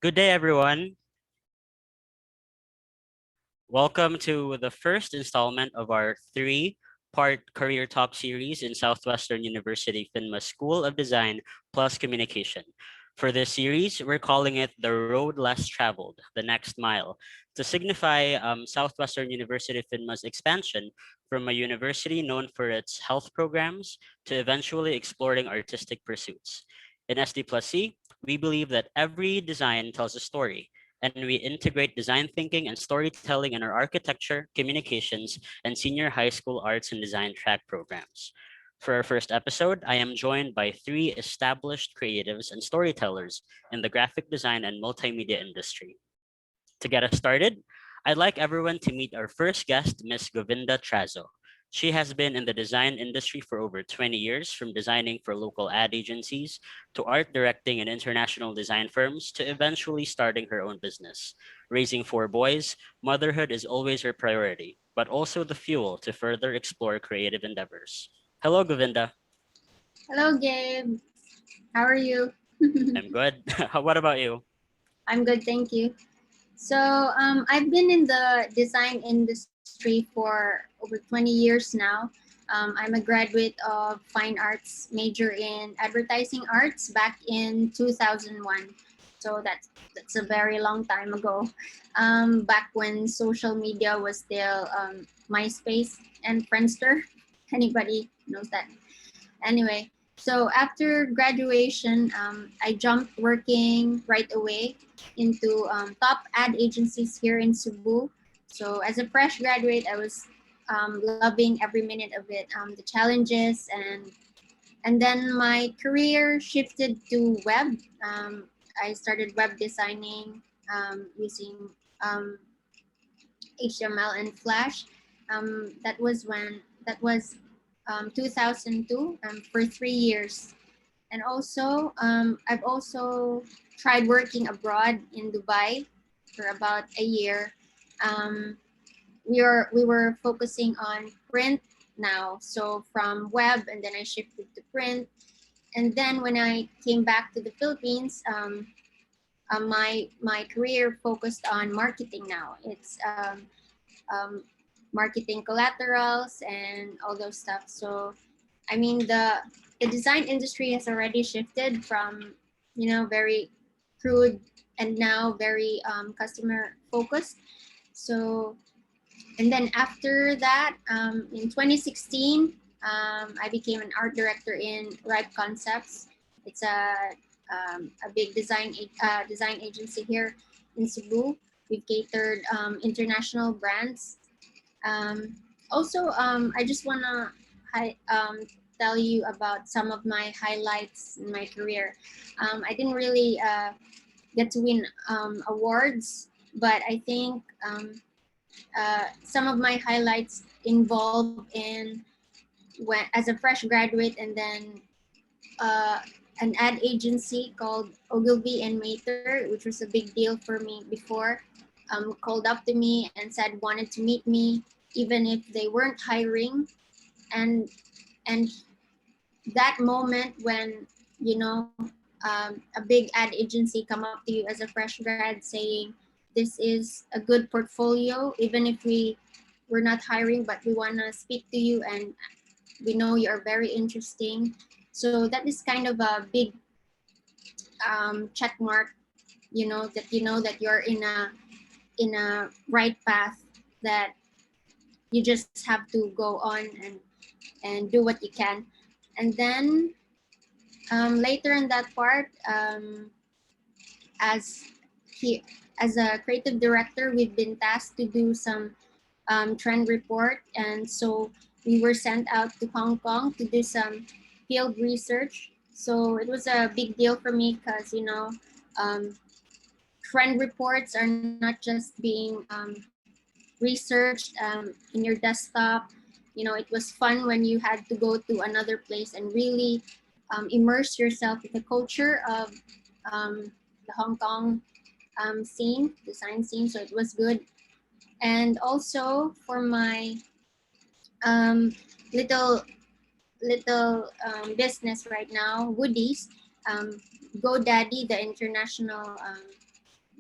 Good day, everyone. Welcome to the first installment of our three-part Career Talk series in Southwestern University FINMA School of Design plus Communication. For this series, we're calling it The Road Less Traveled, The Next Mile, to signify Southwestern University FINMA's expansion from a university known for its health programs to eventually exploring artistic pursuits. In SD plus C, we believe that every design tells a story, and we integrate design thinking and storytelling in our architecture, communications, and senior high school arts and design track programs. For our first episode, I am joined by three established creatives and storytellers in the graphic design and multimedia industry. To get us started, I'd like everyone to meet our first guest, Miss Govinda Trazo. She has been in the design industry for over 20 years, from designing for local ad agencies to art directing in international design firms to eventually starting her own business. Raising four boys, motherhood is always her priority, but also the fuel to further explore creative endeavors. Hello, Govinda. Hello, Gabe. How are you? I'm good. What about you? I'm good, thank you. So, I've been in the design industry for over 20 years now. I'm a graduate of fine arts, major in advertising arts back in 2001. So that's a very long time ago. Back when social media was still MySpace and Friendster. Anybody knows that? Anyway, so after graduation, I jumped working right away into top ad agencies here in Cebu. So as a fresh graduate, I was loving every minute of it, the challenges, and then my career shifted to web. I started web designing using um, HTML and Flash. That was 2002 for 3 years. And also, I've also tried working abroad in Dubai for about a year. Um, we were focusing on print now, so from web, and then I shifted to print. And then when I came back to the Philippines, my career focused on marketing now. It's um, marketing collaterals and all those stuff. So I mean the design industry has already shifted from very crude and now very customer focused. So and then after that, in 2016, I became an art director in Ripe Concepts. It's a big design agency here in Cebu. We've catered international brands. um, Also, I just wanna tell you about some of my highlights in my career. I didn't really get to win awards, but I think some of my highlights involved in when as a fresh graduate, and then uh, an ad agency called Ogilvy and Mattar, which was a big deal for me before, called up to me and said wanted to meet me even if they weren't hiring. And and that moment when you know a big ad agency come up to you as a fresh grad saying this is a good portfolio, even if we're not hiring, but we want to speak to you and we know you are very interesting. So that is kind of a big check mark, that you're in a right path, that you just have to go on and do what you can. And then later in that part, as he as a creative director, we've been tasked to do some trend report, and so we were sent out to Hong Kong to do some field research. So it was a big deal for me because um, trend reports are not just being researched in your desktop. It was fun when you had to go to another place and really immerse yourself in the culture of the Hong Kong design scene. So it was good. And also for my um, little business right now, Woody's, GoDaddy, the international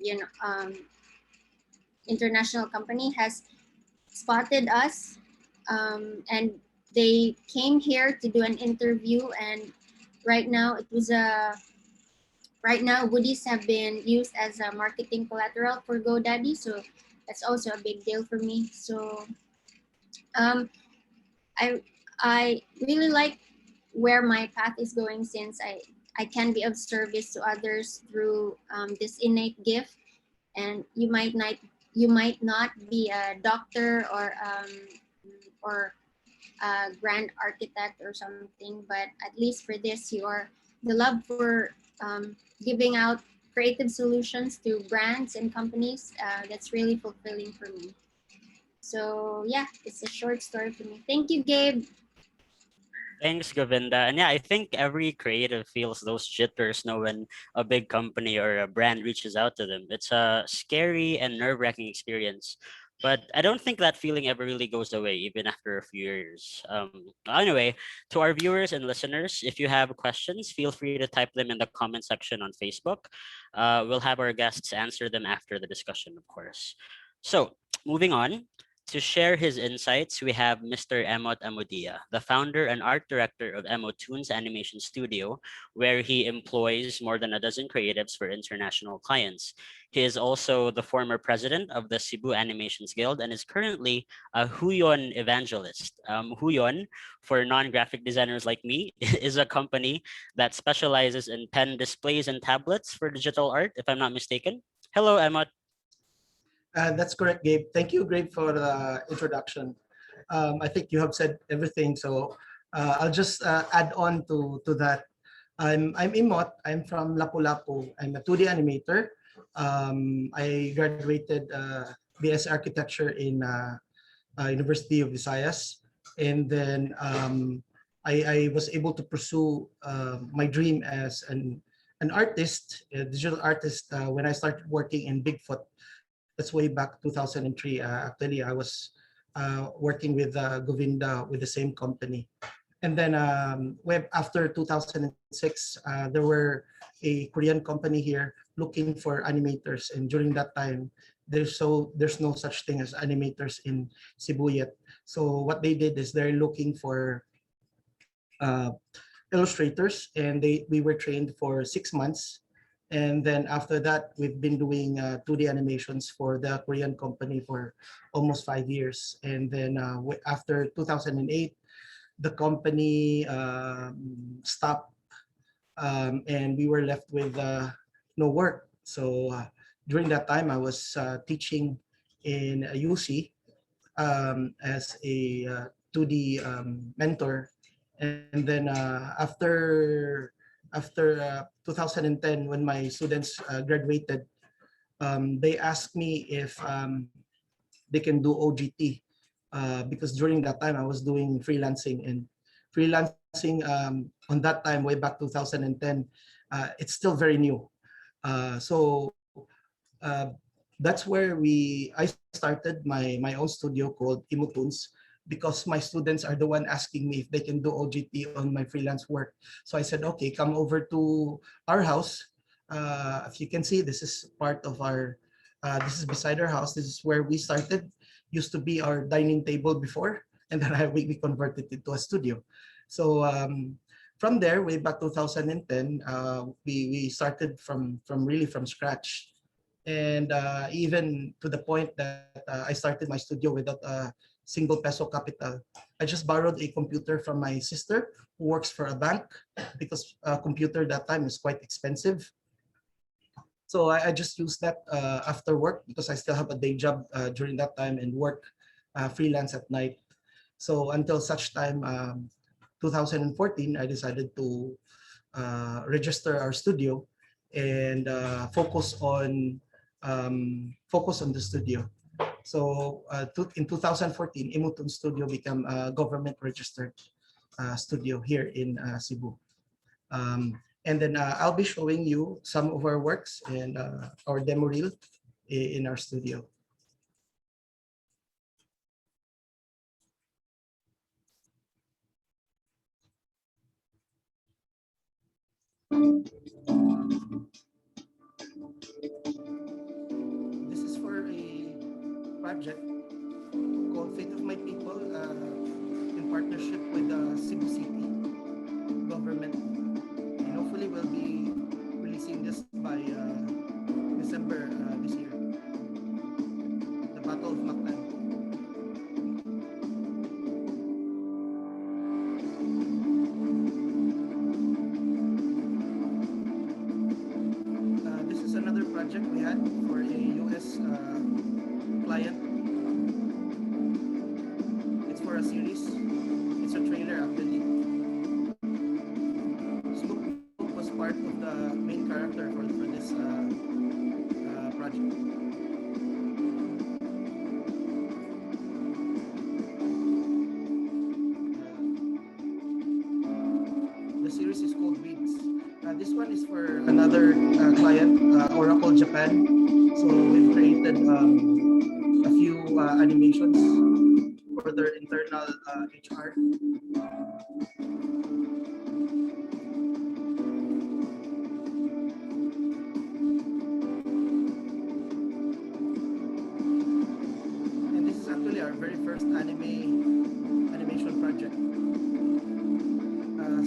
you know, international company has spotted us, and they came here to do an interview. And right now, it was a right now goodies have been used as a marketing collateral for GoDaddy, so that's also a big deal for me. So um, I I really like where my path is going, since I can be of service to others through this innate gift. And you might not be a doctor or a grand architect or something, but at least for this, the love for giving out creative solutions to brands and companies. That's really fulfilling for me. So yeah, it's a short story for me. Thank you, Gabe. Thanks, Govinda. And yeah, I think every creative feels those jitters know when a big company or a brand reaches out to them. It's a scary and nerve-wracking experience. But I don't think that feeling ever really goes away, even after a few years. Anyway, to our viewers and listeners, if you have questions, feel free to type them in the comment section on Facebook. We'll have our guests answer them after the discussion, of course. So, moving on, to share his insights, we have Mr. Emot Amodia, the founder and art director of Emottoons Animation Studio, where he employs more than a dozen creatives for international clients. He is also the former president of the Cebu Animations Guild and is currently a Huyon evangelist. Huyon, for non-graphic designers like me, is a company that specializes in pen displays and tablets for digital art, if I'm not mistaken. Hello, Emot. That's correct, Gabe. Thank you, Gabe, for the introduction. I think you have said everything, so I'll just add on to that. I'm Emot. I'm from Lapu-Lapu. I'm a 2D animator. I graduated BS Architecture in University of Visayas, and then I was able to pursue my dream as an artist, a digital artist, when I started working in Bigfoot. That's way back 2003. Actually, I was working with Govinda with the same company. And then after 2006, there were a Korean company here looking for animators. And during that time, there's no such thing as animators in Cebu yet. So what they did is they're looking for uh, illustrators, and we were trained for 6 months. And then after that, we've been doing 2D animations for the Korean company for almost 5 years. And then after 2008, the company stopped, and we were left with no work. So during that time, I was teaching in UC as a 2D mentor. And then after 2010, when my students graduated, they asked me if they can do OGT, because during that time I was doing freelancing, and freelancing on that time, way back 2010, it's still very new. So that's where I started my own studio called Emottoons, because my students are the one asking me if they can do OGT on my freelance work. So I said, okay, come over to our house. If you can see, this is part of this is beside our house. This is where we started. Used to be our dining table before, and then we converted it to a studio. So from there, way back 2010, we started really from scratch. And even to the point that I started my studio without a single peso capital. I just borrowed a computer from my sister who works for a bank, because a computer that time is quite expensive. So I just used that after work, because I still have a day job during that time, and work freelance at night. So until such time, 2014, I decided to register our studio and focus on the studio. So in 2014, Emottoons Studio became a government registered studio here in Cebu. And then I'll be showing you some of our works and our demo reel in our studio. project called Fate of My People in partnership with the Cebu City government. And hopefully we'll be releasing this by December this year. The Battle of Mactan. This is another project we had for a US client. It's for a series. It's a trailer actually. Snoop Dogg was part of the main character for this project. The series is called Weeds. This one is for another client, Oracle Japan. So we've created a few animations for their internal HR. And this is actually our very first animation project.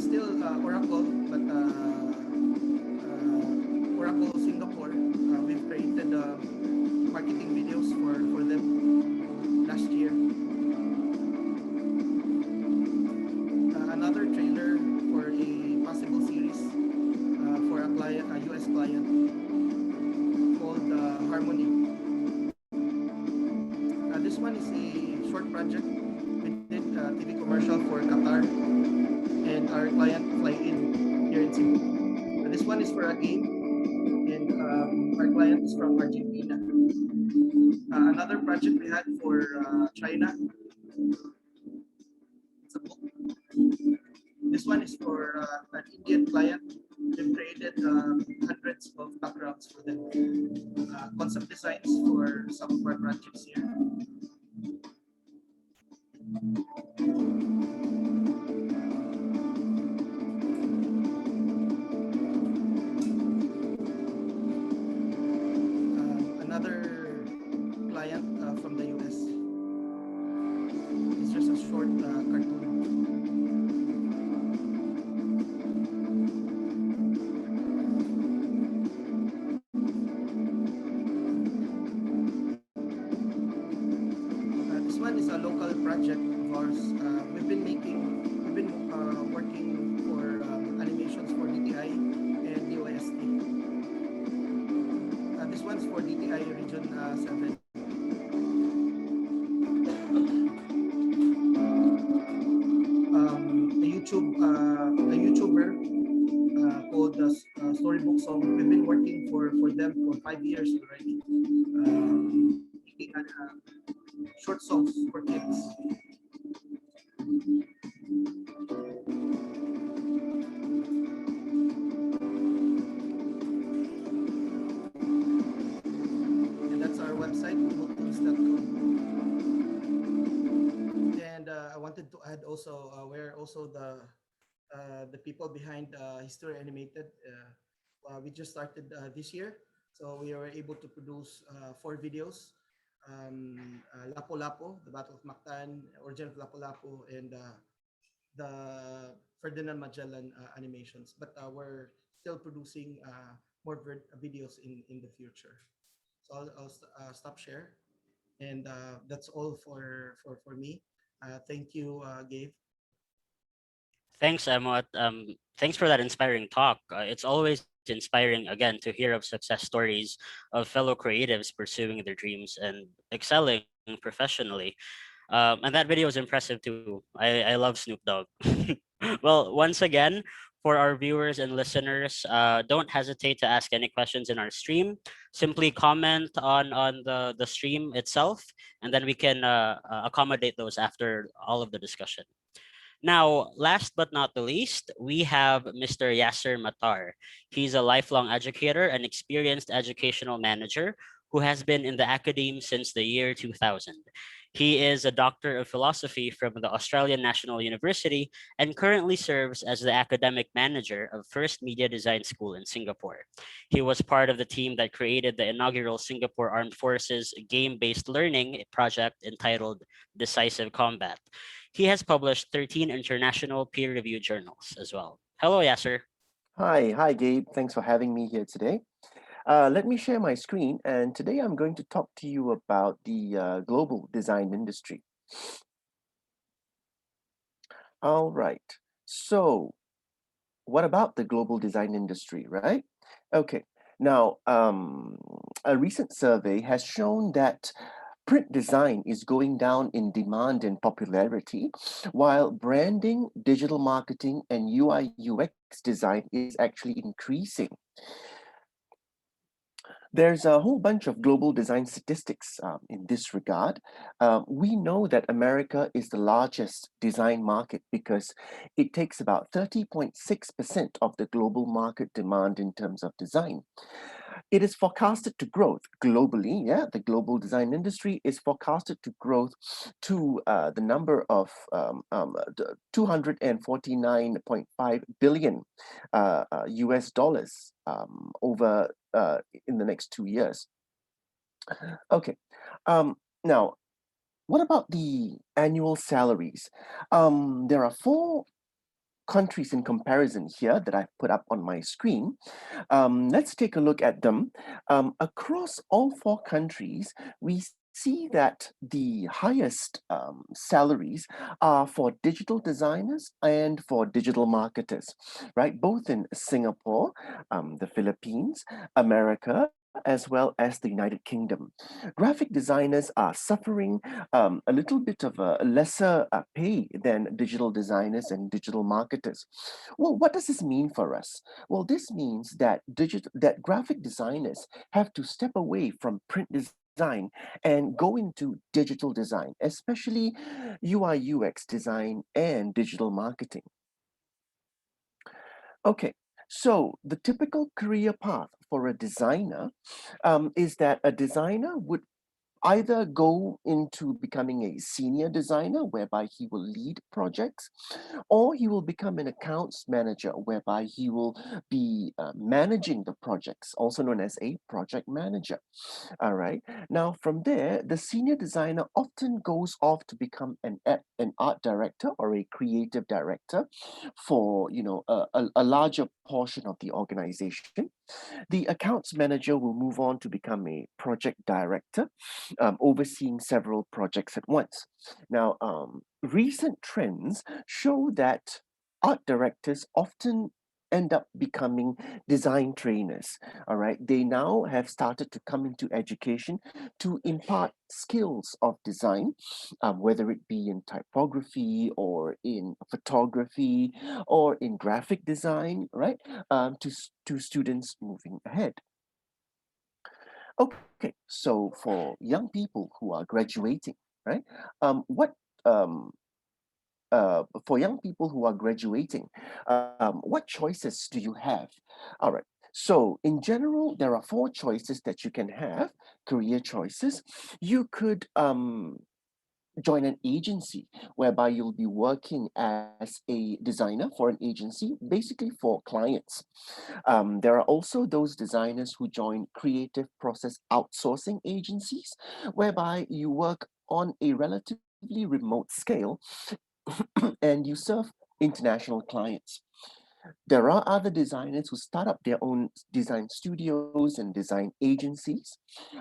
Still Oracle, but Oracle Singapore. We've created marketing videos for them last year. Another trailer for a possible series for a client, a US client called Harmony. This one is a short project. We did a TV commercial for Qatar and our client Fly In here in Cebu. This one is for a game, and our client is from Argentina. Another project we had for China. It's a book. This one is for an Indian client. We've created hundreds of backgrounds for them. Concept designs for some of our projects here. Another client from the US. It's just a short cartoon. This one is a local project of ours. We've been working for animations for DTI and DOST. This one's for DTI Region 7. A YouTuber called Storybook Song. We've been working for them for 5 years already, making short songs for kids. And that's our website, Emottoons.com. And I wanted to add also, we're also the people behind History Animated. We just started this year, so we were able to produce 4 videos. Lapu-Lapu, the Battle of Mactan, Origin of Lapu-Lapu, and the Ferdinand Magellan animations. But we're still producing more videos in the future. So I'll stop share, and that's all for me. Thank you, Gabe. Thanks, Emot. Thanks for that inspiring talk. It's always inspiring, again, to hear of success stories of fellow creatives pursuing their dreams and excelling professionally. And that video was impressive too. I love Snoop Dogg. Well, once again, for our viewers and listeners, don't hesitate to ask any questions in our stream. Simply comment on the stream itself, and then we can accommodate those after all of the discussion. Now, last but not the least, we have Mr. Yasser Mattar. He's a lifelong educator and experienced educational manager who has been in the academe since the year 2000. He is a Doctor of Philosophy from the Australian National University and currently serves as the academic manager of First Media Design School in Singapore. He was part of the team that created the inaugural Singapore Armed Forces game-based learning project entitled Decisive Combat. He has published 13 international peer-reviewed journals as well. Hello, Yasser. Hi, Gabe. Thanks for having me here today. Let me share my screen, and today I'm going to talk to you about the global design industry. All right. So, what about the global design industry, right? Okay. Now, a recent survey has shown that print design is going down in demand and popularity, while branding, digital marketing, and UI UX design is actually increasing. There's a whole bunch of global design statistics in this regard. We know that America is the largest design market because it takes about 30.6% of the global market demand in terms of design. It is forecasted to grow globally. Yeah, the global design industry is forecasted to grow to the number of 249.5 billion US dollars over in the next 2 years. Okay, now what about the annual salaries? There are four countries in comparison here that I've put up on my screen. Let's take a look at them. Across all four countries, we see that the highest salaries are for digital designers and for digital marketers, right? Both in Singapore, the Philippines, America, as well as the United Kingdom. Graphic designers are suffering a little bit of a lesser pay than digital designers and digital marketers. Well, what does this mean for us? Well, this means that graphic designers have to step away from print design and go into digital design, especially UI UX design and digital marketing. Okay, so the typical career path for a designer is that a designer would either go into becoming a senior designer, whereby he will lead projects, or he will become an accounts manager, whereby he will be managing the projects, also known as a project manager. All right. Now, from there, the senior designer often goes off to become an art director or a creative director for a larger portion of the organization. The accounts manager will move on to become a project director, overseeing several projects at once. Now, recent trends show that art directors often end up becoming design trainers. All right, they now have started to come into education to impart skills of design, whether it be in typography or in photography or in graphic design, right? To students moving ahead. Okay, so for young people who are graduating, right? What For young people who are graduating, what choices do you have? All right. So, in general, there are four choices that you can have, career choices. You could join an agency whereby you'll be working as a designer for an agency, basically for clients. There are also those designers who join creative process outsourcing agencies, whereby you work on a relatively remote scale and you serve international clients. There are other designers who start up their own design studios and design agencies,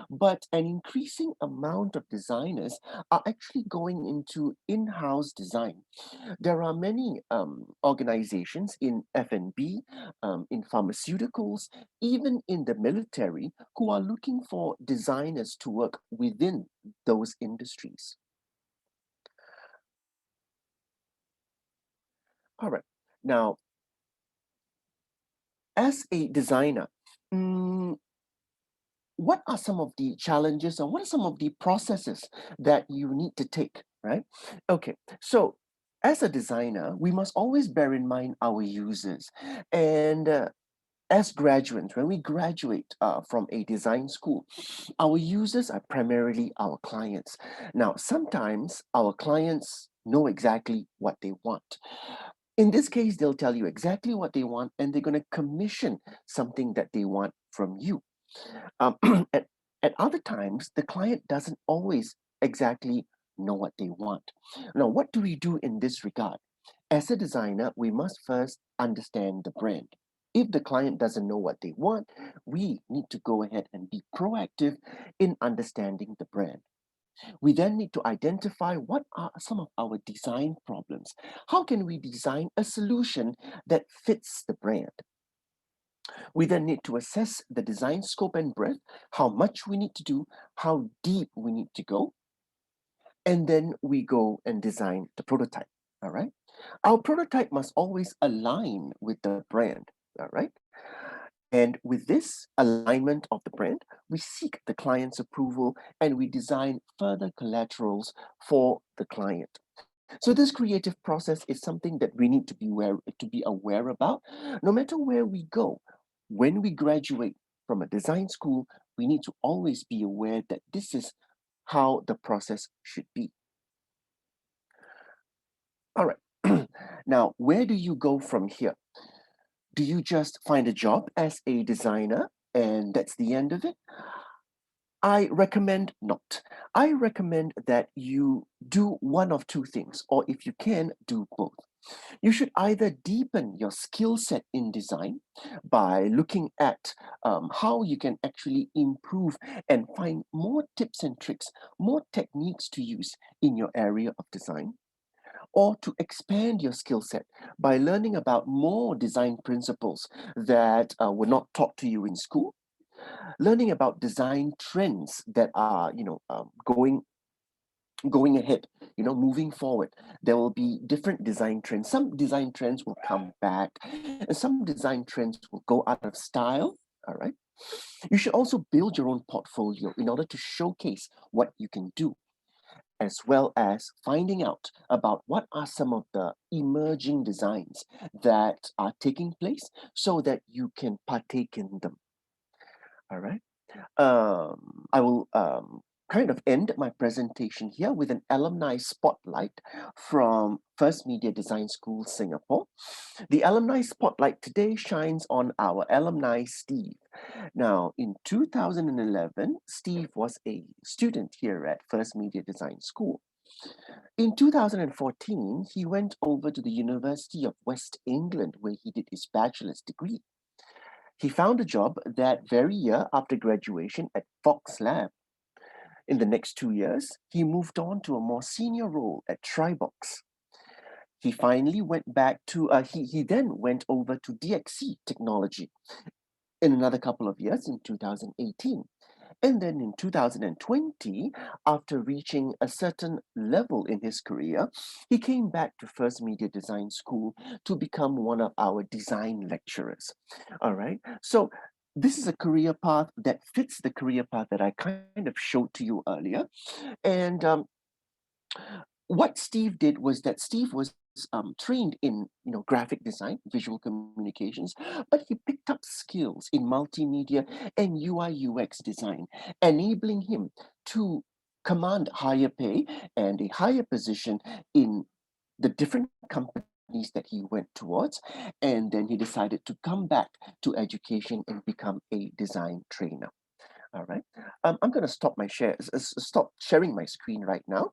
but an increasing amount of designers are actually going into in-house design. There are many organizations in F&B, in pharmaceuticals, even in the military, who are looking for designers to work within those industries. All right. Now, as a designer, mm, what are some of the challenges or what are some of the processes that you need to take, right? Okay, so as a designer, we must always bear in mind our users. And as graduates, when we graduate from a design school, our users are primarily our clients. Now, sometimes our clients know exactly what they want. In this case, they'll tell you exactly what they want, and they're going to commission something that they want from you. Um, at, at other times, the client doesn't always exactly know what they want. Now, what do we do in this regard? As a designer, we must first understand the brand. If the client doesn't know what they want, we need to go ahead and be proactive in understanding the brand. We then need to identify what are some of our design problems. How can we design a solution that fits the brand? We then need to assess the design scope and breadth, how much we need to do, how deep we need to go, and then we go and design the prototype. All right. Our prototype must always align with the brand. All right. And with this alignment of the brand, we seek the client's approval and we design further collaterals for the client. So this creative process is something that we need to be aware about. No matter where we go, when we graduate from a design school, we need to always be aware that this is how the process should be. All right. Now, where do you go from here? Do you just find a job as a designer and that's the end of it? I recommend not. I recommend that you do one of two things, or if you can, do both. You should either deepen your skill set in design by looking at how you can actually improve and find more tips and tricks, more techniques to use in your area of design, or to expand your skill set by learning about more design principles that were not taught to you in school, learning about design trends that are going ahead, moving forward. There will be different design trends. Some design trends will come back and some design trends will go out of style. All right. You should also build your own portfolio in order to showcase what you can do, as well as finding out about what are some of the emerging designs that are taking place so that you can partake in them. All right. I will kind of end my presentation here with an alumni spotlight from First Media Design School, Singapore. The alumni spotlight today shines on our alumni, Steve. Now, in 2011, Steve was a student here at First Media Design School. In 2014, he went over to the University of West England, where he did his bachelor's degree. He found a job that very year after graduation at Fox Lab. In the next 2 years, he moved on to a more senior role at Tribox. He finally went back to, he then went over to DXC Technology in another couple of years in 2018. And then in 2020, after reaching a certain level in his career, he came back to First Media Design School to become one of our design lecturers. All right. So this is a career path that fits the career path that I kind of showed to you earlier. And what Steve did was that Steve was trained in graphic design, visual communications, but he picked up skills in multimedia and UI UX design, enabling him to command higher pay and a higher position in the different companies that he went towards. And then he decided to come back to education and become a design trainer. All right. I'm going to stop sharing my screen right now.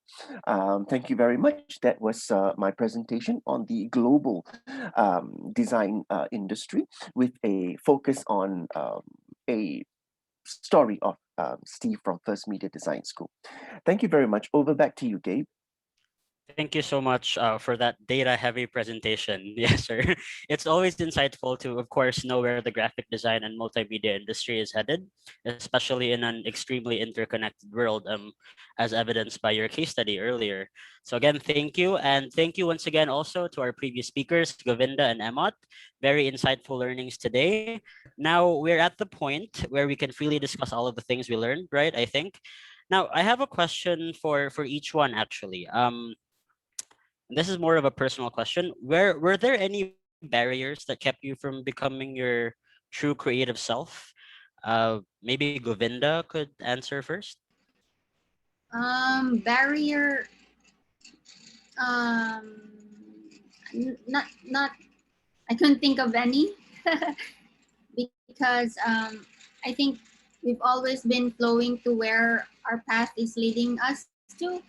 Thank you very much. That was my presentation on the global design industry with a focus on a story of Steve from First Media Design School. Thank you very much. Over back to you, Gabe. Thank you so much for that data-heavy presentation. Yes, sir. It's always insightful to, of course, know where the graphic design and multimedia industry is headed, especially in an extremely interconnected world, as evidenced by your case study earlier. So again, thank you. And thank you once again also to our previous speakers, Govinda and Emot. Very insightful learnings today. Now we're at the point where we can freely discuss all of the things we learned, right? I think. Now I have a question for each one actually. This is more of a personal question. Were there any barriers that kept you from becoming your true creative self? Maybe Govinda could answer first. Barrier. Not. I couldn't think of any because I think we've always been flowing to where our path is leading us to.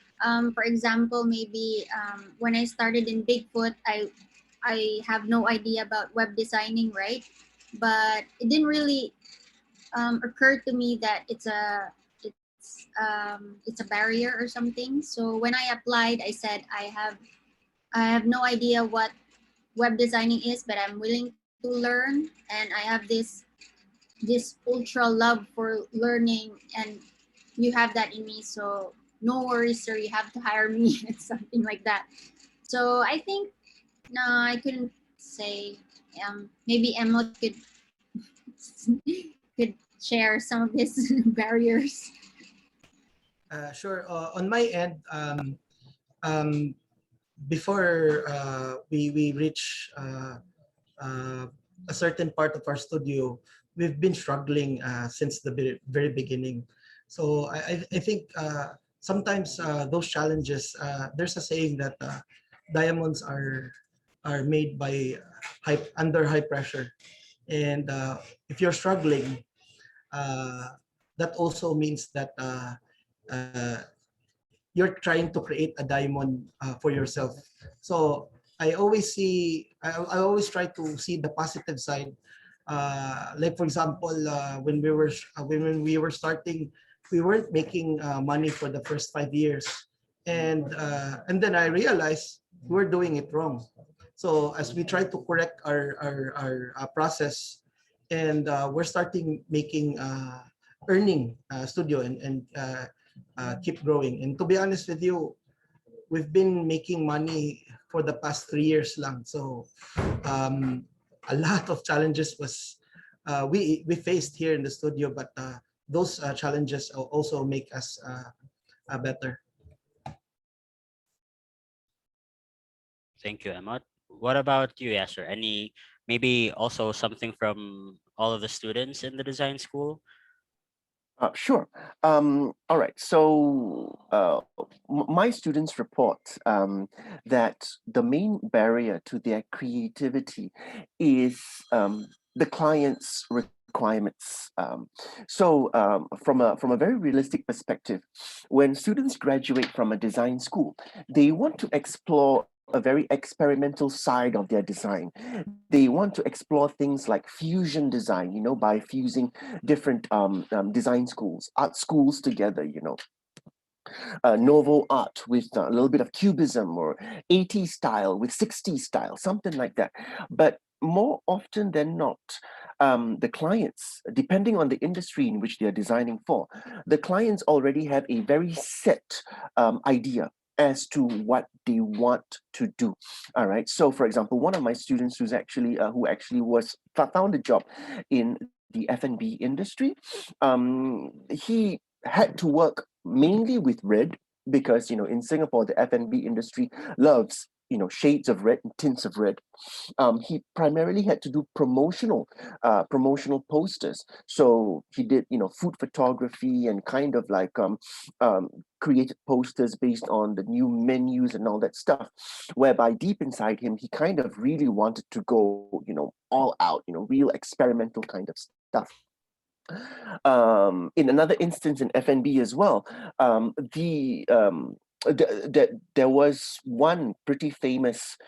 For example, maybe when I started in Bigfoot, I have no idea about web designing, right? But it didn't really occur to me that it's a barrier or something. So when I applied, I said I have no idea what web designing is, but I'm willing to learn, and I have this ultra love for learning, and you have that in me. So no worries, sir. You have to hire me. It's something like that. So I think no, I couldn't say. Maybe Emot could share some of his barriers. Sure. On my end, um, before we reach uh, a certain part of our studio, we've been struggling since the very beginning. So I think sometimes those challenges. There's a saying that diamonds are made by under high pressure, and if you're struggling, uh, that also means that uh, you're trying to create a diamond for yourself. So I always try to see the positive side. Like for example, when we were starting, we weren't making money for the first 5 years, and then I realized we're doing it wrong. So as we try to correct our process, and we're starting making earning studio and keep growing. And to be honest with you, we've been making money for the past 3 years lang. So um, a lot of challenges was we faced here in the studio, but those challenges also make us better. Thank you, Emot. What about you, Yasser? Any maybe also something from all of the students in the design school? Sure. All right. So my students report that the main barrier to their creativity is the client's requirements. From a very realistic perspective, when students graduate from a design school, they want to explore a very experimental side of their design. They want to explore things like fusion design, by fusing different design schools, art schools together, novo art with a little bit of cubism or 80s style with 60s style, something like that. But more often than not, the clients, depending on the industry in which they're designing for, the clients already have a very set idea as to what they want to do. All right. So, for example, one of my students who actually found a job in the F&B industry, he had to work mainly with red because in Singapore the F&B industry loves shades of red and tints of red. He primarily had to do promotional posters. So he did food photography and kind of like created posters based on the new menus and all that stuff. Whereby deep inside him, he kind of really wanted to go all out, real experimental kind of stuff. In another instance in FNB as well, there was one pretty famous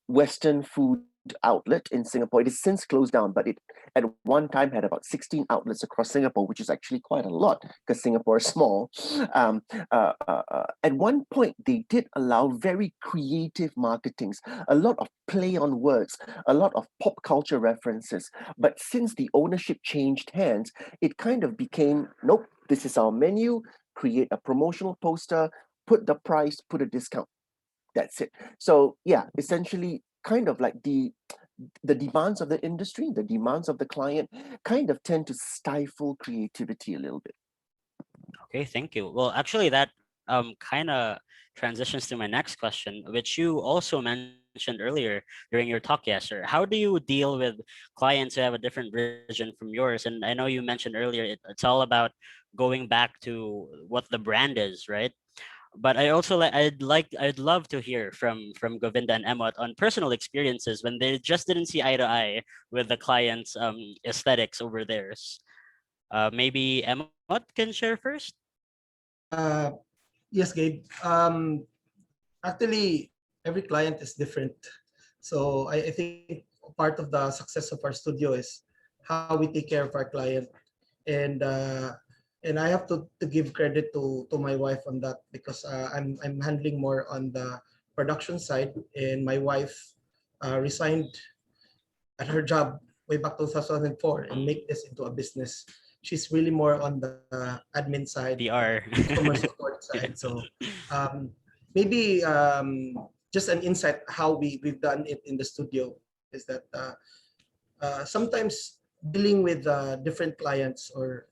Western food outlet in Singapore. It has since closed down, but it at one time had about 16 outlets across Singapore, which is actually quite a lot because Singapore is small. At one point, they did allow very creative marketings, a lot of play on words, a lot of pop culture references. But since the ownership changed hands, it kind of became, nope, this is our menu, create a promotional poster, put the price, put a discount. That's it. So yeah, essentially kind of like the demands of the industry, the demands of the client kind of tend to stifle creativity a little bit. Okay, thank you. Well, actually, that kind of transitions to my next question, which you also mentioned mentioned earlier during your talk, Yasser. How do you deal with clients who have a different vision from yours? And I know you mentioned earlier it's all about going back to what the brand is, right? But I also I'd love to hear from Govinda and Emot on personal experiences when they just didn't see eye to eye with the client's aesthetics over theirs. Maybe Emot can share first. Uh, yes, Gabe. Actually, every client is different. So I think part of the success of our studio is how we take care of our client, and I have to give credit to my wife on that because I'm handling more on the production side, and my wife resigned at her job way back 2004 and Mm, make this into a business. She's really more on the admin side, PR. customer support side. So um, maybe just an insight how we've done it in the studio is that sometimes dealing with different clients or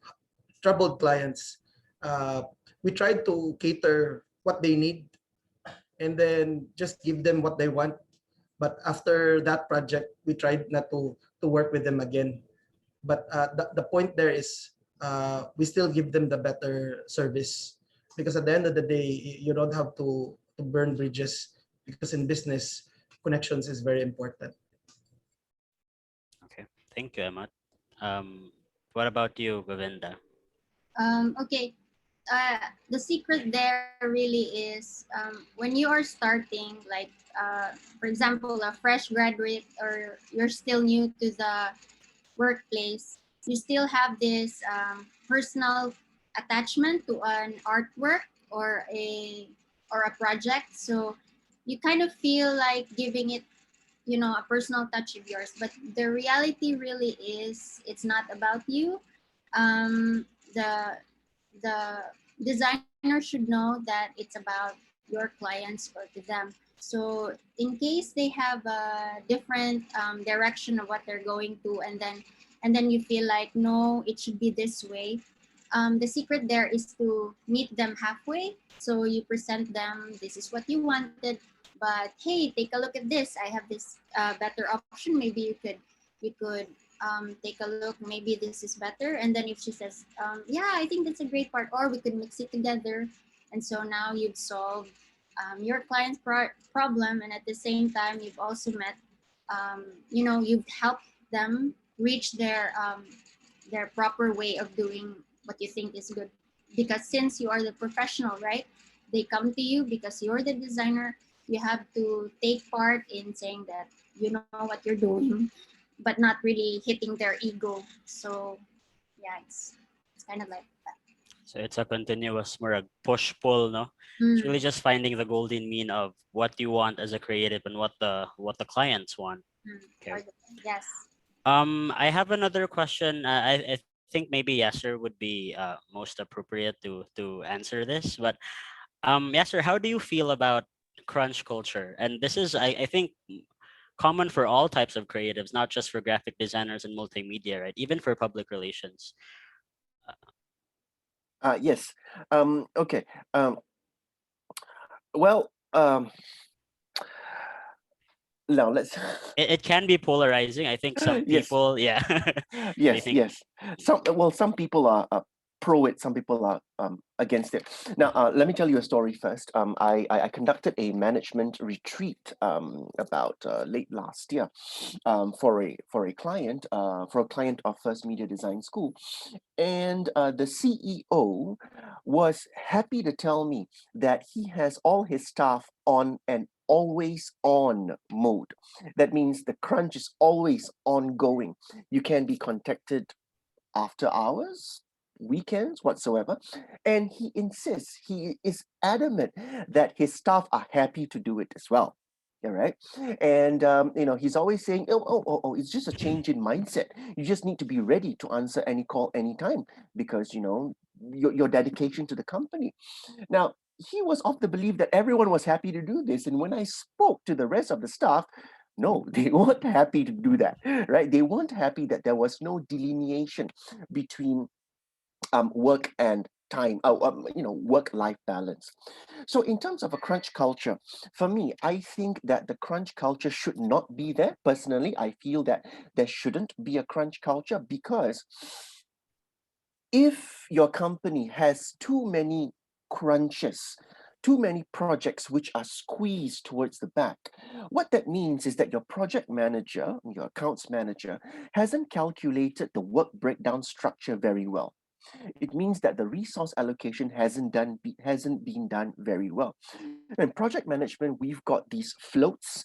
troubled clients, uh, we try to cater what they need and then just give them what they want. But after that project, we tried not to work with them again. But the point there is we still give them the better service because at the end of the day, you don't have to burn bridges because in business, connections is very important. Okay, thank you, Emot. What about you, Govinda? Okay. The secret there really is when you are starting, like for example, a fresh graduate or you're still new to the workplace, you still have this personal attachment to an artwork or a project. So you kind of feel like giving it, a personal touch of yours. But the reality really is, it's not about you. The designer should know that it's about your clients or to them. So in case they have a different direction of what they're going to, and then you feel like, no, it should be this way. The secret there is to meet them halfway. So you present them, this is what you wanted, but hey, take a look at this. I have this better option. Maybe you could take a look. Maybe this is better. And then if she says, yeah, I think that's a great part, or we could mix it together. And so now you've solved your client's problem, and at the same time, you've also met, you've helped them reach their proper way of doing what you think is good. Because since you are the professional, right? They come to you because you're the designer. You have to take part in saying that you know what you're doing, but not really hitting their ego. So yeah, it's kind of like that. So it's a continuous more a push pull, no? It's Mm, really just finding the golden mean of what you want as a creative and what the clients want. or Okay. yes. I have another question. I think maybe Yasser would be most appropriate to answer this. But Yasser, how do you feel about crunch culture? And this is, I think, common for all types of creatives, not just for graphic designers and multimedia, right? Even for public relations. Yes. Okay. Well, now let's. It can be polarizing. I think some Yes. people, yeah, they Yes, think. yes. Some people are pro it, some people are against it. Now, let me tell you a story first. I conducted a management retreat about late last year for a client of First Media Design School, and the CEO was happy to tell me that he has all his staff on an always on mode. That means the crunch is always ongoing. You can be contacted after hours, weekends, whatsoever. And he insists, he is adamant that his staff are happy to do it as well. All right. And, he's always saying, it's just a change in mindset. You just need to be ready to answer any call anytime because, your dedication to the company. Now, he was of the belief that everyone was happy to do this. And when I spoke to the rest of the staff, no, they weren't happy to do that, right? They weren't happy that there was no delineation between work and time, work-life balance. So in terms of a crunch culture, for me, I think that the crunch culture should not be there. Personally, I feel that there shouldn't be a crunch culture, because if your company has too many crunches, too many projects which are squeezed towards the back, what that means is that your project manager, your accounts manager, hasn't calculated the work breakdown structure very well. It means that the resource allocation hasn't been done very well. In project management, we've got these floats,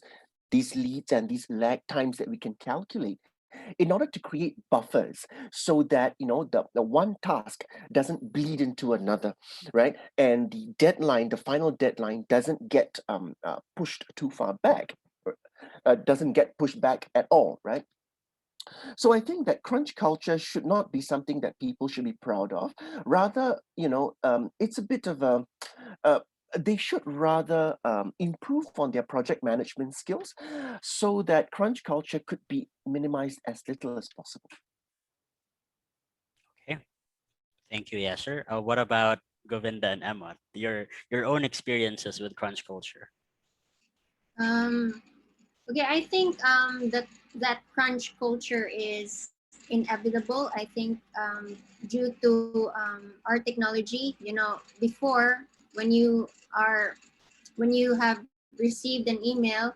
these leads, and these lag times that we can calculate in order to create buffers, so that the one task doesn't bleed into another, right? And the deadline, the final deadline, doesn't get pushed too far back, doesn't get pushed back at all, right? So I think that crunch culture should not be something that people should be proud of. Rather, it's a bit of a uh, they should rather improve on their project management skills, so that crunch culture could be minimized as little as possible. Okay. Thank you, Yasser. What about Govinda and Emot? Your own experiences with crunch culture. Um, okay, I think that crunch culture is inevitable. I think due to our technology, before, when you are when you have received an email,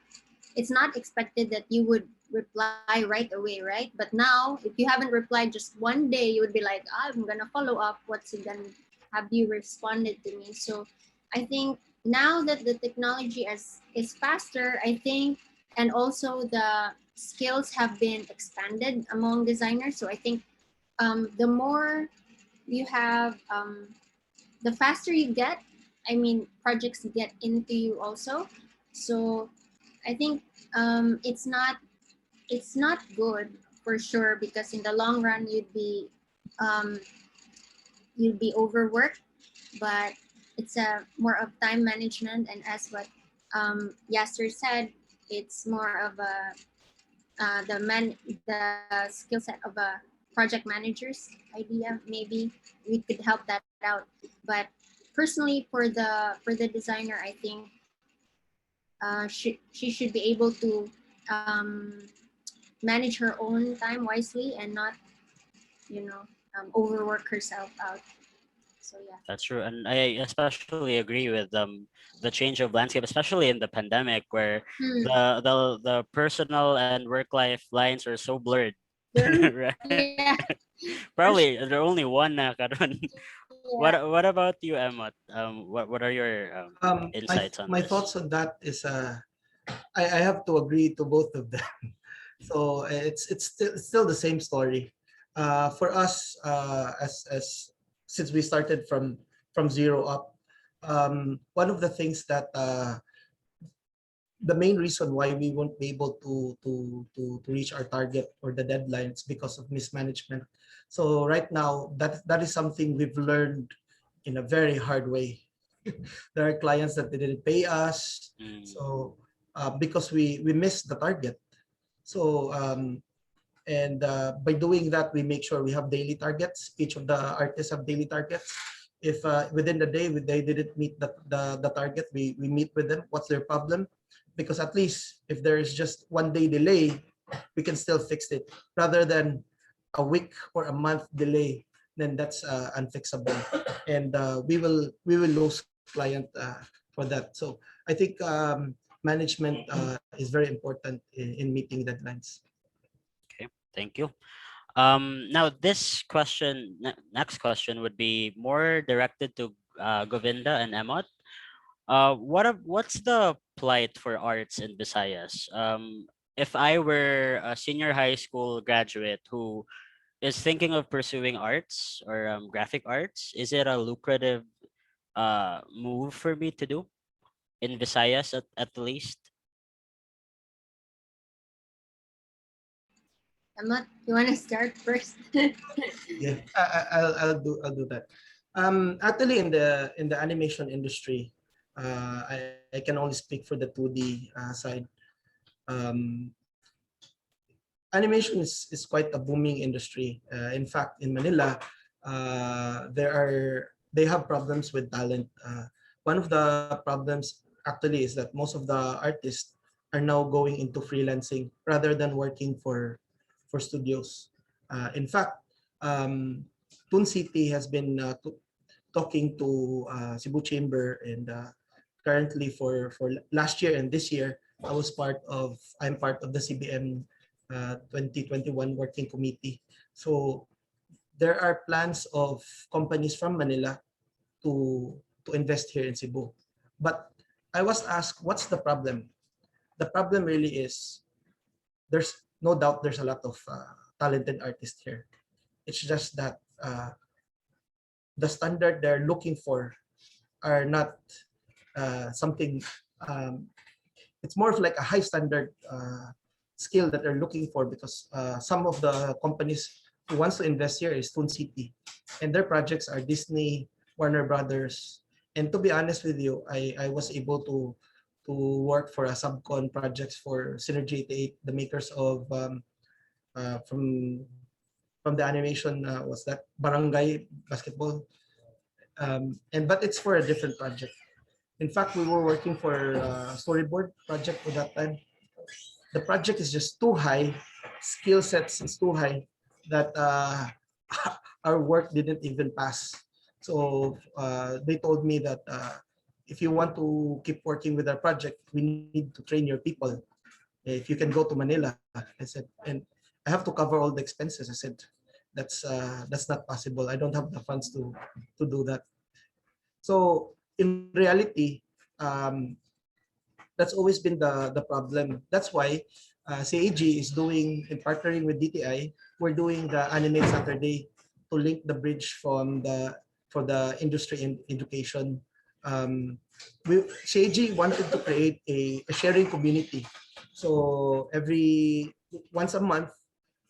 it's not expected that you would reply right away, right? But now, if you haven't replied just one day, you would be like, I'm gonna follow up. What's it gonna have you responded to me? So I think now that the technology is faster, I think, and also the skills have been expanded among designers. So I think the more you have, the faster you get. I mean, projects get into you also. So I think it's not good for sure, because in the long run um, you'd be overworked. But it's a more of time management, and as what Yasser said, it's more of a the skill set of a project manager's idea. Maybe we could help that out. But personally, for the designer, I think she should be able to um, manage her own time wisely and not overwork herself out. So yeah. That's true, and I especially agree with the change of landscape, especially in the pandemic, where Hmm. the personal and work life lines are so blurred. Right? Yeah. For sure. Probably there only one na karon. Yeah. What about you, Emma? What are your insights on My this? thoughts on that is I have to agree to both of them. So it's still the same story. For us, as since we started from zero up, one of the things that the main reason why we won't be able to reach our target or the deadlines because of mismanagement. So right now, that is something we've learned in a very hard way. There are clients that they didn't pay us, Mm, so because we missed the target. So and by doing that, we make sure we have daily targets. Each of the artists have daily targets. If within the day they didn't meet the target, we meet with them. What's their problem? Because at least if there is just 1 day delay, we can still fix it, rather than a week or a month delay. Then that's unfixable, and we will lose client for that. So I think management is very important in meeting deadlines. okay, thank you. Now this question, next question would be more directed to Govinda and Emot. What's the plight for arts in Visayas? If I were a senior high school graduate who is thinking of pursuing arts or graphic arts, is it a lucrative move for me to do in Visayas at the least? Emma, you want to start first? Yeah, I'll do that. Actually, in the animation industry, I can only speak for the 2D side. Um, Animation is quite a booming industry. In fact, in Manila, there are they have problems with talent. One of the problems actually is that most of the artists are now going into freelancing rather than working for studios. In fact, um, Toon City has been talking to Cebu Chamber, and currently for last year and this year, I'm part of the CBM 2021 working committee. So there are plans of companies from Manila to invest here in Cebu. But I was asked, what's the problem? The problem really is there's no doubt there's a lot of talented artists here. It's just that the standard they're looking for are not something. Um, it's more of like a high standard skill that they're looking for, because some of the companies who wants to invest here is Toon City, and their projects are Disney, Warner Brothers. And to be honest with you, I was able to work for a subcon projects for Synergy 88, the makers of from the animation, was that Barangay Basketball, and but it's for a different project. In fact, we were working for a storyboard project at that time. The project is just too high, skill sets is too high, that our work didn't even pass. So they told me that if you want to keep working with our project, we need to train your people. If you can go to Manila, I said, and I have to cover all the expenses. I said, that's not possible. I don't have the funds to do that. So in reality, that's always been the problem. That's why CAG is doing, in partnering with DTI, we're doing the Animate Saturday to link the bridge from the for the industry and education. CAG wanted to create a sharing community. So every once a month,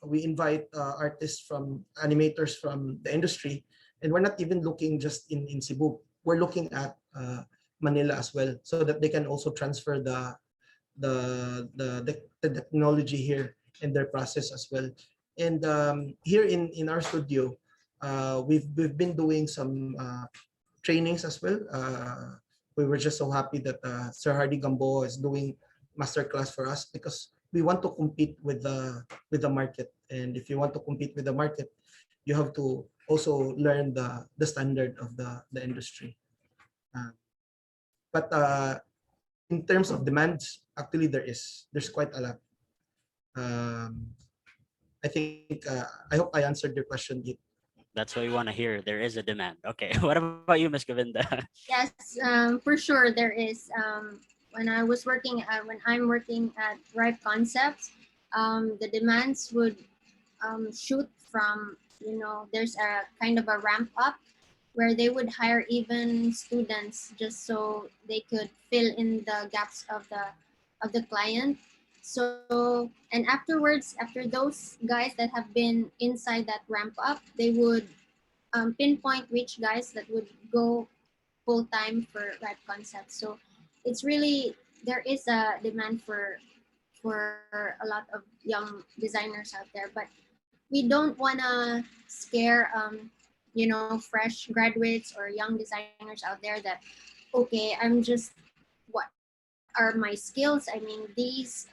we invite artists from animators from the industry, and we're not even looking just in Cebu. We're looking at Manila as well, so that they can also transfer the technology here in their process as well. And here in our studio, we've been doing some trainings as well. We were just so happy that Sir Hardy Gamboa is doing masterclass for us, because we want to compete with the market. And if you want to compete with the market, you have to also learn the standard of the industry. Uh, but in terms of demands, actually there's quite a lot. Um, I think I hope I answered your question. That's what we want to hear. There is a demand. Okay. What about you, Miss Govinda? Yes, for sure there is. When I'm working at Ripe Concepts, the demands would shoot from, there's a kind of a ramp up where they would hire even students just so they could fill in the gaps of the client. So, and afterwards, after those guys that have been inside that ramp up, they would pinpoint which guys that would go full time for Ripe Concepts. So it's really, there is a demand for a lot of young designers out there, but we don't want to scare fresh graduates or young designers out there that, okay, what are my skills? I mean, these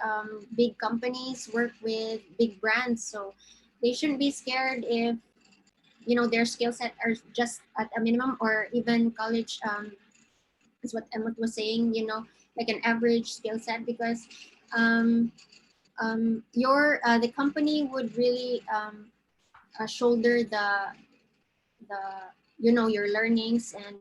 big companies work with big brands, so they shouldn't be scared if their skill set are just at a minimum, or even college, is what Emot was saying, like an average skill set, because um, the company would really shoulder the your learnings, and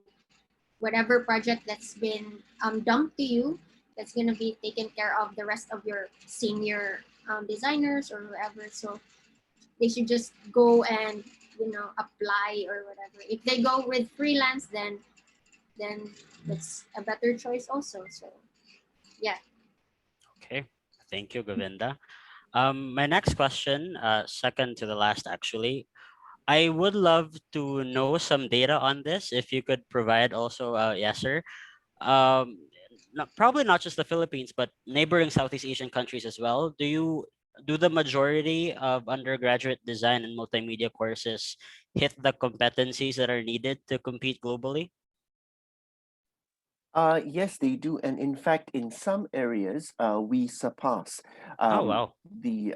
whatever project that's been dumped to you, that's going to be taken care of the rest of your senior designers or whoever. So they should just go and apply or whatever. If they go with freelance, then that's a better choice also. So yeah. Okay. Thank you, Govinda. My next question, second to the last, actually. I would love to know some data on this. If you could provide also, Yasser. Probably not just the Philippines, but neighboring Southeast Asian countries as well. Do you do the majority of undergraduate design and multimedia courses hit the competencies that are needed to compete globally? Yes, they do. And in fact, in some areas, we surpass Oh, wow. the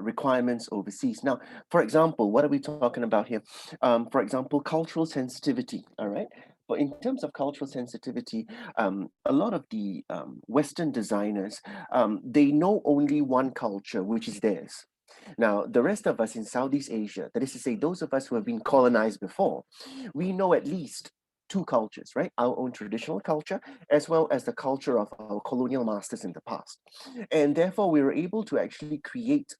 requirements overseas. Now, for example, what are we talking about here? For example, cultural sensitivity. All right. But in terms of cultural sensitivity, a lot of the Western designers, they know only one culture, which is theirs. Now, the rest of us in Southeast Asia, that is to say, those of us who have been colonized before, we know at least two cultures, right? Our own traditional culture, as well as the culture of our colonial masters in the past. And therefore, we were able to actually create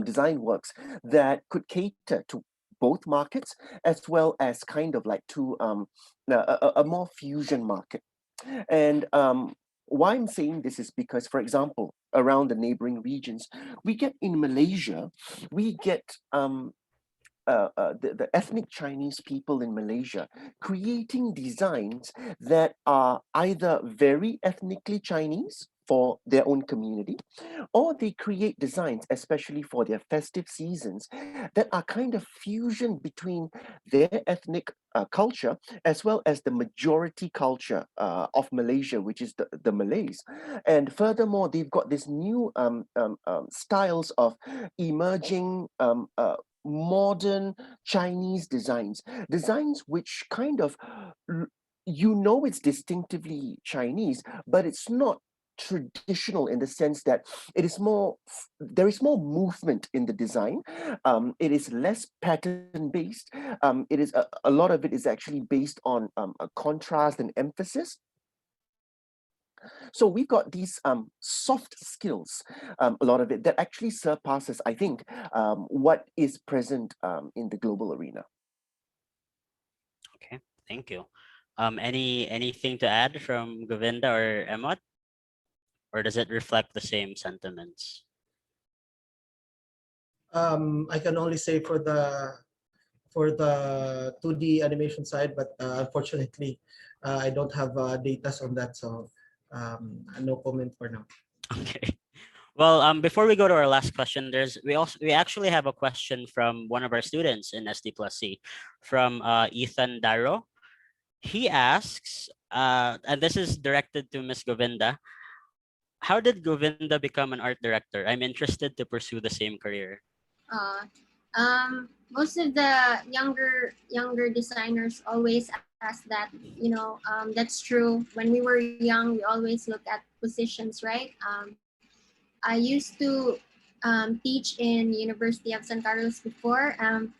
design works that could cater to both markets, as well as kind of like to a more fusion market. And why I'm saying this is because, for example, around the neighboring regions, we get in Malaysia, we get the ethnic Chinese people in Malaysia creating designs that are either very ethnically Chinese for their own community, or they create designs, especially for their festive seasons, that are kind of fusion between their ethnic culture as well as the majority culture of Malaysia, which is the Malays. And furthermore, they've got this new styles of emerging modern Chinese designs, designs which kind of, you know, it's distinctively Chinese, but it's not traditional in the sense that it is more, there is more movement in the design. It is less pattern based. It is a lot of it is actually based on a contrast and emphasis. So we've got these soft skills, a lot of it that actually surpasses, I think, what is present in the global arena. Okay, thank you. Anything to add from Govinda or Emot, or does it reflect the same sentiments? I can only say for the 2D animation side, but unfortunately, I don't have data on that, so no comment for now. Okay. Well, before we go to our last question, we actually have a question from one of our students in SD plus C, from Ethan Darrow. He asks, and this is directed to Miss Govinda. How did Govinda become an art director? I'm interested to pursue the same career. Most of the younger designers always ask that. That's true. When we were young, we always look at positions, right? I used to teach in University of San Carlos before, and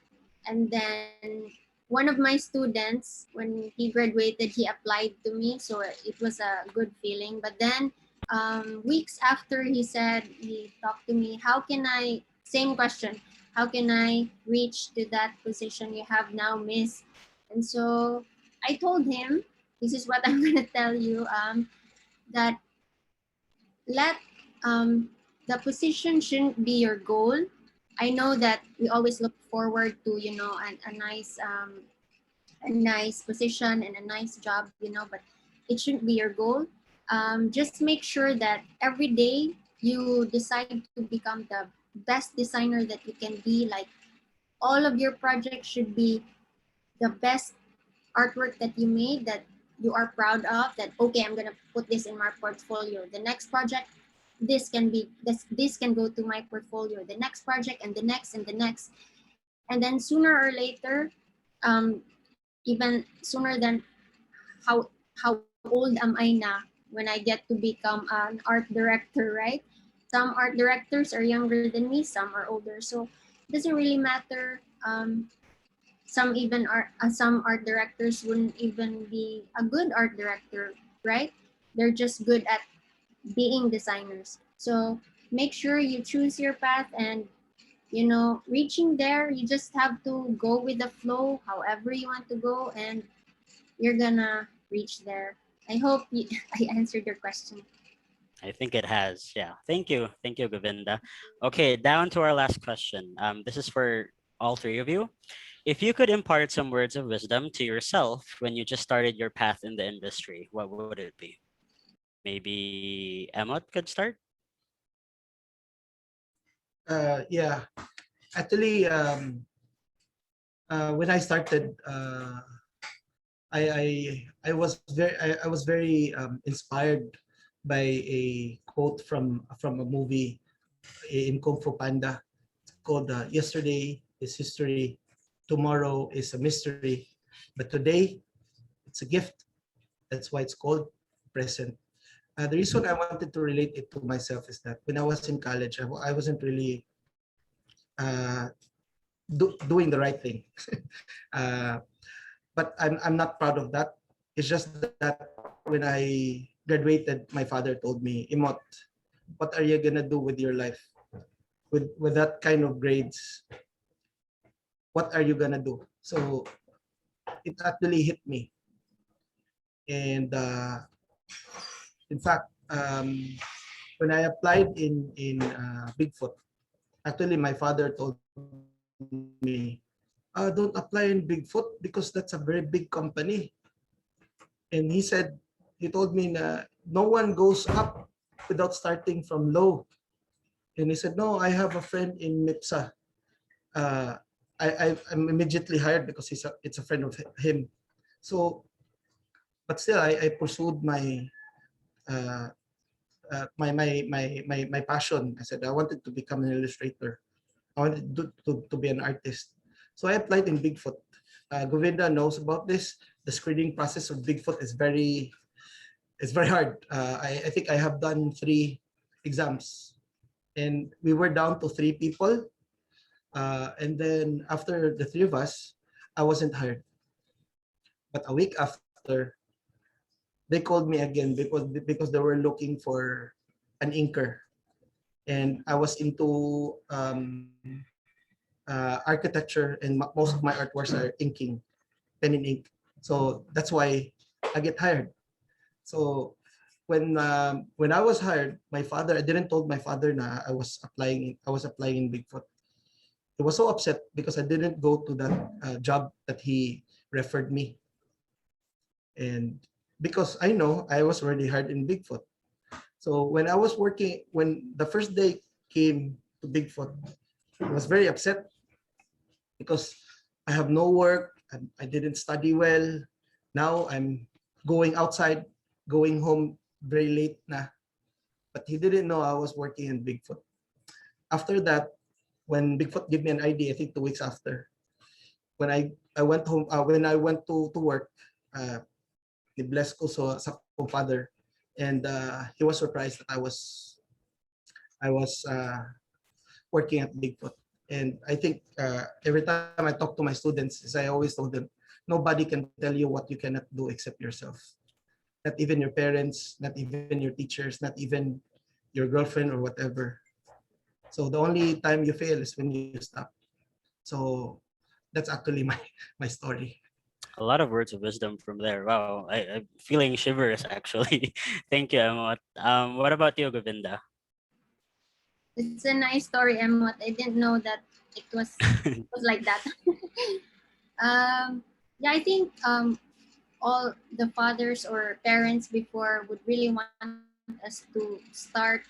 then one of my students, when he graduated, he applied to me, so it was a good feeling. But then weeks after, he talked to me, how can I, same question, how can I reach to that position you have now, miss? And so I told him, this is what I'm going to tell you, that let the position shouldn't be your goal. I know that we always look forward to, a nice position and a nice job, but it shouldn't be your goal. Just make sure that every day you decide to become the best designer that you can be. Like, all of your projects should be the best artwork that you made, that you are proud of, that okay, I'm gonna put this in my portfolio. The next project, this can go to my portfolio. The next project, and the next, and the next. And then sooner or later, um, even sooner than how old am I now when I get to become an art director, right? Some art directors are younger than me, some are older. So it doesn't really matter. Some art directors wouldn't even be a good art director, right? They're just good at being designers. So make sure you choose your path, and reaching there, you just have to go with the flow, however you want to go, and you're gonna reach there. I hope I answered your question. I think it has. Yeah. Thank you. Thank you, Govinda. Okay, down to our last question. This is for all three of you. If you could impart some words of wisdom to yourself when you just started your path in the industry, what would it be? Maybe Emot could start? Yeah, actually, when I started, I was very inspired by a quote from a movie in Kung Fu Panda. It's called "Yesterday is history, tomorrow is a mystery, but today it's a gift." That's why it's called present. The reason I wanted to relate it to myself is that when I was in college, I wasn't really uh, doing the right thing. uh, but I'm not proud of that. It's just that when I graduated, my father told me, Emot, what are you gonna do with your life? With that kind of grades, what are you gonna do? So it actually hit me. And in fact, when I applied in Bigfoot, actually my father told me, don't apply in Bigfoot because that's a very big company. And he told me no one goes up without starting from low. And he said, no, I have a friend in MIPSA. Uh, I'm immediately hired because it's a friend of him. So, but still, I pursued uh, my passion. I said I wanted to become an illustrator. I wanted to be an artist. So I applied in Bigfoot. Govinda knows about this. The screening process of Bigfoot is it's very hard. I think I have done 3 exams, and we were down to 3 people. And then after the 3 of us, I wasn't hired. But a week after, they called me again because they were looking for an inker, and I was into architecture, and most of my artworks are inking, pen and ink. So that's why I get hired. So when I was hired, my father, I didn't told my father na I was applying in Bigfoot. He was so upset because I didn't go to that job that he referred me. And because I know I was already hired in Bigfoot. So when I was working, when the first day came to Bigfoot, I was very upset because I have no work. I didn't study well. Now I'm going outside, going home very late na. But he didn't know I was working in Bigfoot. After that, when Bigfoot gave me an ID, I think 2 weeks after, I went home, when I went to work, uh, ni-bless ko sa kong father, and he was surprised that I was working at Bigfoot. And I think every time I talk to my students, is I always told them, nobody can tell you what you cannot do except yourself. Not even your parents, not even your teachers, not even your girlfriend or whatever. So the only time you fail is when you stop. So that's actually my story. A lot of words of wisdom from there. Wow, I'm feeling shivers actually. Thank you, Emot. What about you, Govinda? It's a nice story, Emot. I didn't know that it was like that. Yeah, I think all the fathers or parents before would really want us to start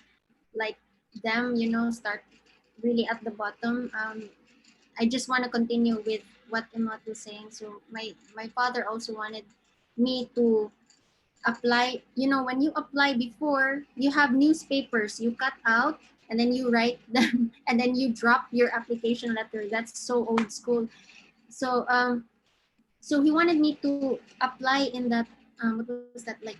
like them, start really at the bottom. I just want to continue with what Emot was saying. So my father also wanted me to apply. When you apply before, you have newspapers, you cut out and then you write them and then you drop your application letter. That's so old school. So so he wanted me to apply in that what was that, like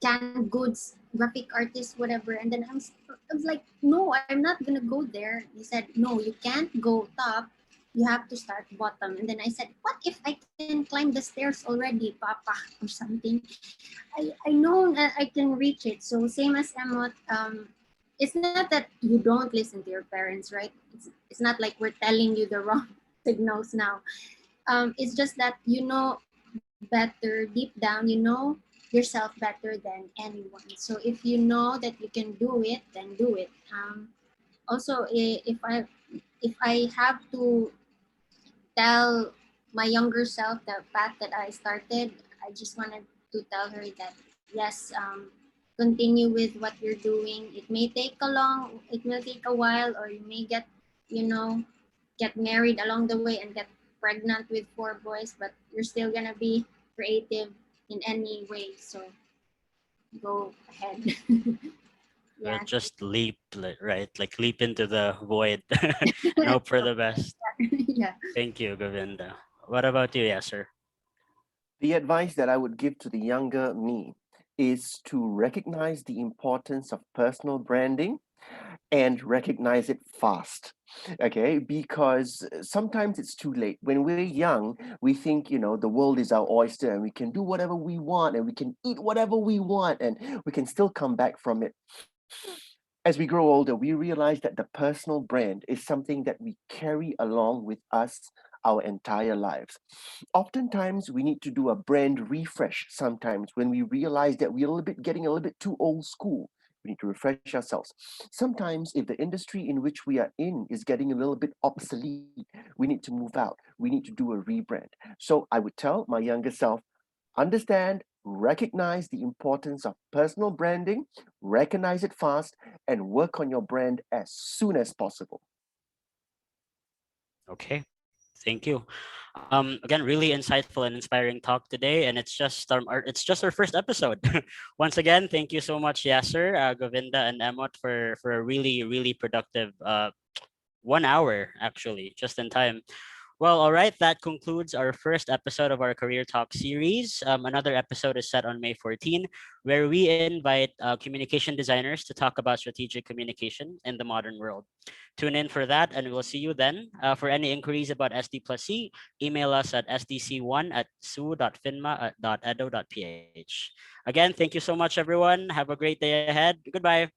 canned goods graphic artist, whatever. And then I was like, no, I'm not gonna go there. He said, no, you can't go top, you have to start bottom. And then I said, what if I can climb the stairs already, papa, or something? I know that I can reach it. So same as Emot, it's not that you don't listen to your parents, right? It's not like we're telling you the wrong signals now. It's just that better deep down, yourself better than anyone. So if you know that you can do it, then do it. Also, if I have to tell my younger self the path that I started, I just wanted to tell her that yes, continue with what you're doing. It will take a while, or you may get, get married along the way and get pregnant with four boys, but you're still gonna be creative in any way. So go ahead. Or Yeah. just leap, right? Like leap into the void and hope for the best. Yeah. Thank you, Govinda. What about you, Yasser? The advice that I would give to the younger me is to recognize the importance of personal branding and recognize it fast. Okay, because sometimes it's too late. When we're young, we think, the world is our oyster and we can do whatever we want and we can eat whatever we want and we can still come back from it. As we grow older, we realize that the personal brand is something that we carry along with us our entire lives. Oftentimes, we need to do a brand refresh sometimes when we realize that we're getting a little bit too old school. We need to refresh ourselves. Sometimes, if the industry in which we are in is getting a little bit obsolete, we need to move out. We need to do a rebrand. So I would tell my younger self, understand, recognize the importance of personal branding, recognize it fast, and work on your brand as soon as possible. Okay, thank you. Again, really insightful and inspiring talk today, and it's just our first episode. Once again, thank you so much, Yasser, Govinda, and Emot for a really productive 1 hour actually, just in time. Well, all right. That concludes our first episode of our Career Talk series. Another episode is set on May 14, where we invite communication designers to talk about strategic communication in the modern world. Tune in for that, and we'll see you then. For any inquiries about SD plus C, email us at sdc1@su.finma.edu.ph. Again, thank you so much, everyone. Have a great day ahead. Goodbye.